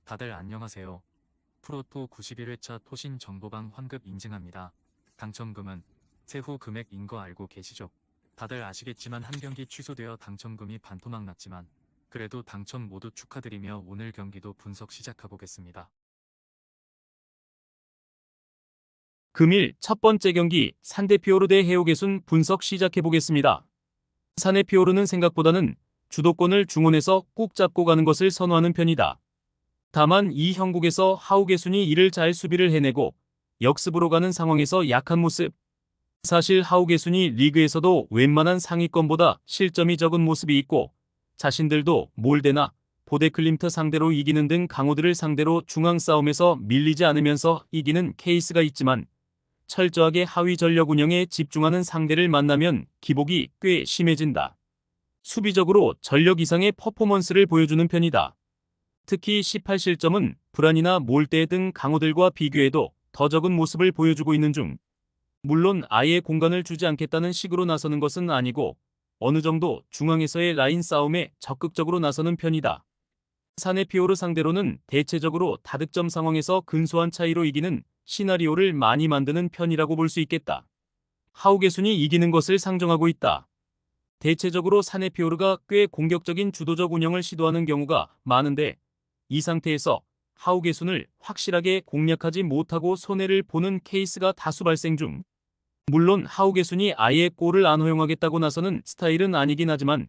다들 안녕하세요. 프로토 91회차 토신 정보방 환급 인증합니다. 당첨금은 세후 금액인 거 알고 계시죠? 다들 아시겠지만 한 경기 취소되어 당첨금이 반토막 났지만 그래도 당첨 모두 축하드리며 오늘 경기도 분석 시작해보겠습니다. 금일 첫 번째 경기 산대피오르 대 해오개순 분석 시작해보겠습니다. 산해피오르는 생각보다는 주도권을 중원에서 꾹 잡고 가는 것을 선호하는 편이다. 다만 이 형국에서 하우개순이 이를 잘 수비를 해내고 역습으로 가는 상황에서 약한 모습. 사실 하우개순이 리그에서도 웬만한 상위권보다 실점이 적은 모습이 있고 자신들도 몰데나 보데클림트 상대로 이기는 등 강호들을 상대로 중앙 싸움에서 밀리지 않으면서 이기는 케이스가 있지만 철저하게 하위 전력 운영에 집중하는 상대를 만나면 기복이 꽤 심해진다. 수비적으로 전력 이상의 퍼포먼스를 보여주는 편이다. 특히 18실점은 브란이나 몰대 등 강호들과 비교해도 더 적은 모습을 보여주고 있는 중. 물론 아예 공간을 주지 않겠다는 식으로 나서는 것은 아니고 어느 정도 중앙에서의 라인 싸움에 적극적으로 나서는 편이다. 사네피오르 상대로는 대체적으로 다득점 상황에서 근소한 차이로 이기는 시나리오를 많이 만드는 편이라고 볼 수 있겠다. 하우개순이 이기는 것을 상정하고 있다. 대체적으로 사네피오르가 꽤 공격적인 주도적 운영을 시도하는 경우가 많은데 이 상태에서 하우개순을 확실하게 공략하지 못하고 손해를 보는 케이스가 다수 발생 중. 물론 하우개순이 아예 골을 안 허용하겠다고 나서는 스타일은 아니긴 하지만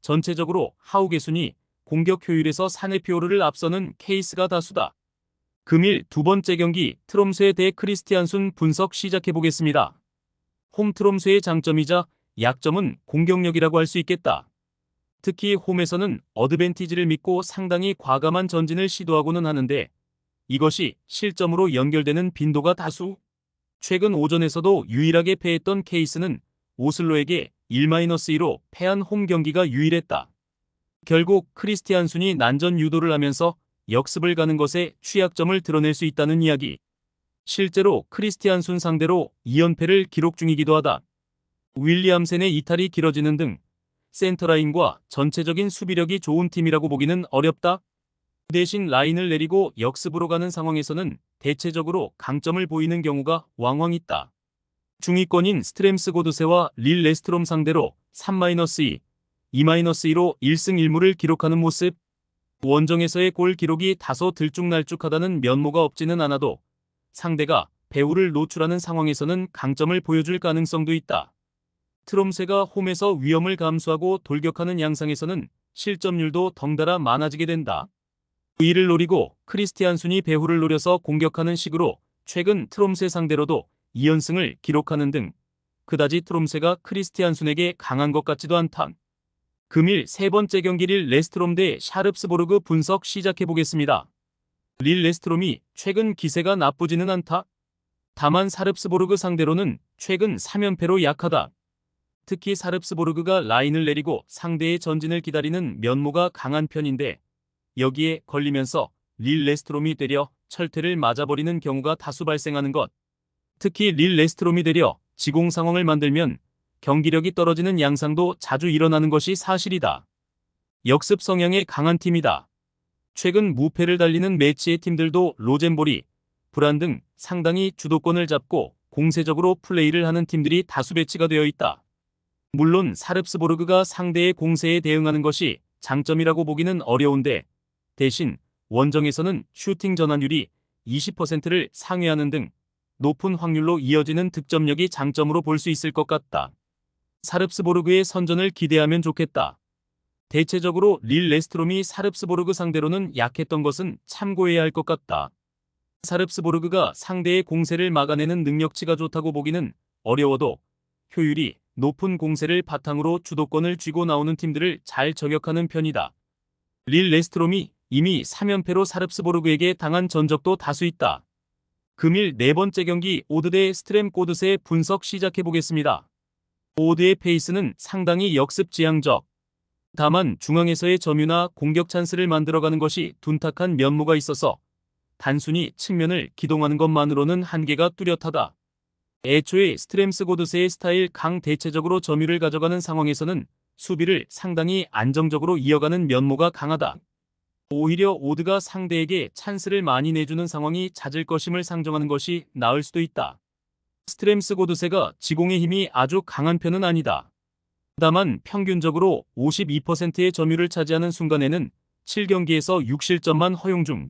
전체적으로 하우개순이 공격 효율에서 사네피오르를 앞서는 케이스가 다수다. 금일 두 번째 경기 트롬스에 대해 크리스티안순 분석 시작해보겠습니다. 홈 트롬스의 장점이자 약점은 공격력이라고 할 수 있겠다. 특히 홈에서는 어드밴티지를 믿고 상당히 과감한 전진을 시도하고는 하는데 이것이 실점으로 연결되는 빈도가 다수. 최근 오전에서도 유일하게 패했던 케이스는 오슬로에게 1-2로 패한 홈 경기가 유일했다. 결국 크리스티안순이 난전 유도를 하면서 역습을 가는 것에 취약점을 드러낼 수 있다는 이야기. 실제로 크리스티안순 상대로 2연패를 기록 중이기도 하다. 윌리암센의 이탈이 길어지는 등 센터라인과 전체적인 수비력이 좋은 팀이라고 보기는 어렵다. 대신 라인을 내리고 역습으로 가는 상황에서는 대체적으로 강점을 보이는 경우가 왕왕 있다. 중위권인 스트렘스 고드세와 릴 레스트롬 상대로 3-2, 2-2로 1승 1무를 기록하는 모습. 원정에서의 골 기록이 다소 들쭉날쭉하다는 면모가 없지는 않아도 상대가 배후를 노출하는 상황에서는 강점을 보여줄 가능성도 있다. 트롬세가 홈에서 위험을 감수하고 돌격하는 양상에서는 실점률도 덩달아 많아지게 된다. 이를 노리고 크리스티안순이 배후를 노려서 공격하는 식으로 최근 트롬세 상대로도 2연승을 기록하는 등 그다지 트롬세가 크리스티안순에게 강한 것 같지도 않다. 금일 세 번째 경기 릴 레스트롬 대 샤릅스보르그 분석 시작해보겠습니다. 릴 레스트롬이 최근 기세가 나쁘지는 않다. 다만 샤릅스보르그 상대로는 최근 3연패로 약하다. 특히 샤릅스보르그가 라인을 내리고 상대의 전진을 기다리는 면모가 강한 편인데 여기에 걸리면서 릴 레스트롬이 되려 철퇴를 맞아버리는 경우가 다수 발생하는 것. 특히 릴 레스트롬이 되려 지공 상황을 만들면 경기력이 떨어지는 양상도 자주 일어나는 것이 사실이다. 역습 성향의 강한 팀이다. 최근 무패를 달리는 매치의 팀들도 로젠보리, 브란 등 상당히 주도권을 잡고 공세적으로 플레이를 하는 팀들이 다수 배치가 되어 있다. 물론 샤릅스보르그가 상대의 공세에 대응하는 것이 장점이라고 보기는 어려운데 대신 원정에서는 슈팅 전환율이 20%를 상회하는 등 높은 확률로 이어지는 득점력이 장점으로 볼 수 있을 것 같다. 샤릅스보르그의 선전을 기대하면 좋겠다. 대체적으로 릴 레스트롬이 샤릅스보르그 상대로는 약했던 것은 참고해야 할 것 같다. 샤릅스보르그가 상대의 공세를 막아내는 능력치가 좋다고 보기는 어려워도 효율이 높은 공세를 바탕으로 주도권을 쥐고 나오는 팀들을 잘 저격하는 편이다. 릴 레스트롬이 이미 3연패로 샤릅스보르그에게 당한 전적도 다수 있다. 금일 네 번째 경기 오드 대 스트렘 고드세 분석 시작해보겠습니다. 오드의 페이스는 상당히 역습 지향적. 다만 중앙에서의 점유나 공격 찬스를 만들어가는 것이 둔탁한 면모가 있어서 단순히 측면을 기동하는 것만으로는 한계가 뚜렷하다. 애초에 스트렘스 고드세의 스타일 강 대체적으로 점유를 가져가는 상황에서는 수비를 상당히 안정적으로 이어가는 면모가 강하다. 오히려 오드가 상대에게 찬스를 많이 내주는 상황이 잦을 것임을 상정하는 것이 나을 수도 있다. 스트렘스 고드세가 지공의 힘이 아주 강한 편은 아니다. 다만 평균적으로 52%의 점유율을 차지하는 순간에는 7경기에서 6실점만 허용 중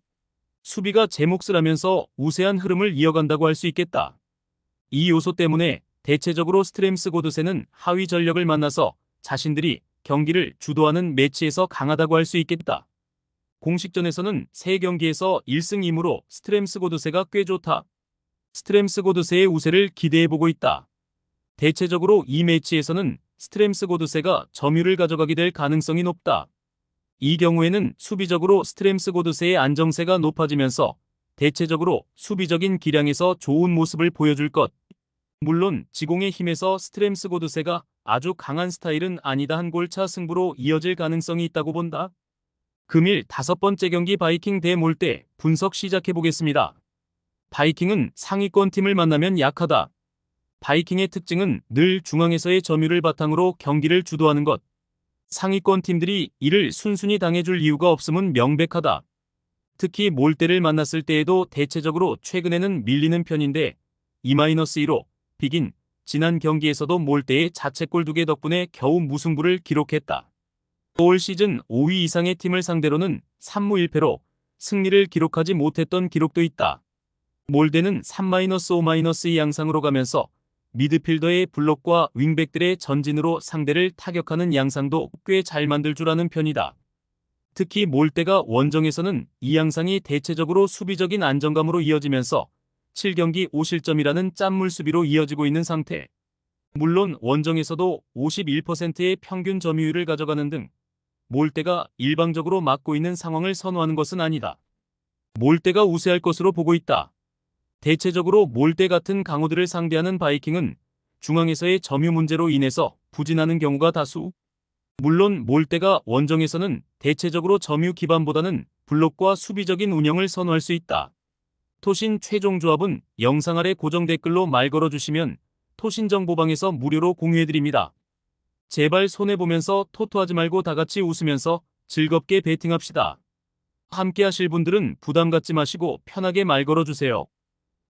수비가 제 몫을 하면서 우세한 흐름을 이어간다고 할 수 있겠다. 이 요소 때문에 대체적으로 스트렘스 고드세는 하위 전력을 만나서 자신들이 경기를 주도하는 매치에서 강하다고 할 수 있겠다. 공식전에서는 3경기에서 1승 2무로 스트렘스 고드세가 꽤 좋다. 스트렘스 고드세의 우세를 기대해보고 있다. 대체적으로 이 매치에서는 스트렘스 고드세가 점유를 가져가게 될 가능성이 높다. 이 경우에는 수비적으로 스트렘스 고드세의 안정세가 높아지면서 대체적으로 수비적인 기량에서 좋은 모습을 보여줄 것. 물론 지공의 힘에서 스트렘스 고드세가 아주 강한 스타일은 아니다. 한 골차 승부로 이어질 가능성이 있다고 본다. 금일 5번째 경기 바이킹 대 몰대 분석 시작해보겠습니다. 바이킹은 상위권 팀을 만나면 약하다. 바이킹의 특징은 늘 중앙에서의 점유를 바탕으로 경기를 주도하는 것. 상위권 팀들이 이를 순순히 당해줄 이유가 없음은 명백하다. 특히 몰대를 만났을 때에도 대체적으로 최근에는 밀리는 편인데 2-2로 비긴 지난 경기에서도 몰대의 자책골 2개 덕분에 겨우 무승부를 기록했다. 올 시즌 5위 이상의 팀을 상대로는 3무 1패로 승리를 기록하지 못했던 기록도 있다. 몰대는 3-5-2 양상으로 가면서 미드필더의 블록과 윙백들의 전진으로 상대를 타격하는 양상도 꽤 잘 만들 줄 아는 편이다. 특히 몰대가 원정에서는 이 양상이 대체적으로 수비적인 안정감으로 이어지면서 7경기 5실점이라는 짠물 수비로 이어지고 있는 상태. 물론 원정에서도 51%의 평균 점유율을 가져가는 등 몰대가 일방적으로 막고 있는 상황을 선호하는 것은 아니다. 몰대가 우세할 것으로 보고 있다. 대체적으로 몰대 같은 강호들을 상대하는 바이킹은 중앙에서의 점유 문제로 인해서 부진하는 경우가 다수. 물론 몰대가 원정에서는 대체적으로 점유 기반보다는 블록과 수비적인 운영을 선호할 수 있다. 토신 최종 조합은 영상 아래 고정 댓글로 말 걸어주시면 토신 정보방에서 무료로 공유해드립니다. 제발 손해보면서 토토하지 말고 다같이 웃으면서 즐겁게 베팅합시다. 함께 하실 분들은 부담 갖지 마시고 편하게 말 걸어주세요.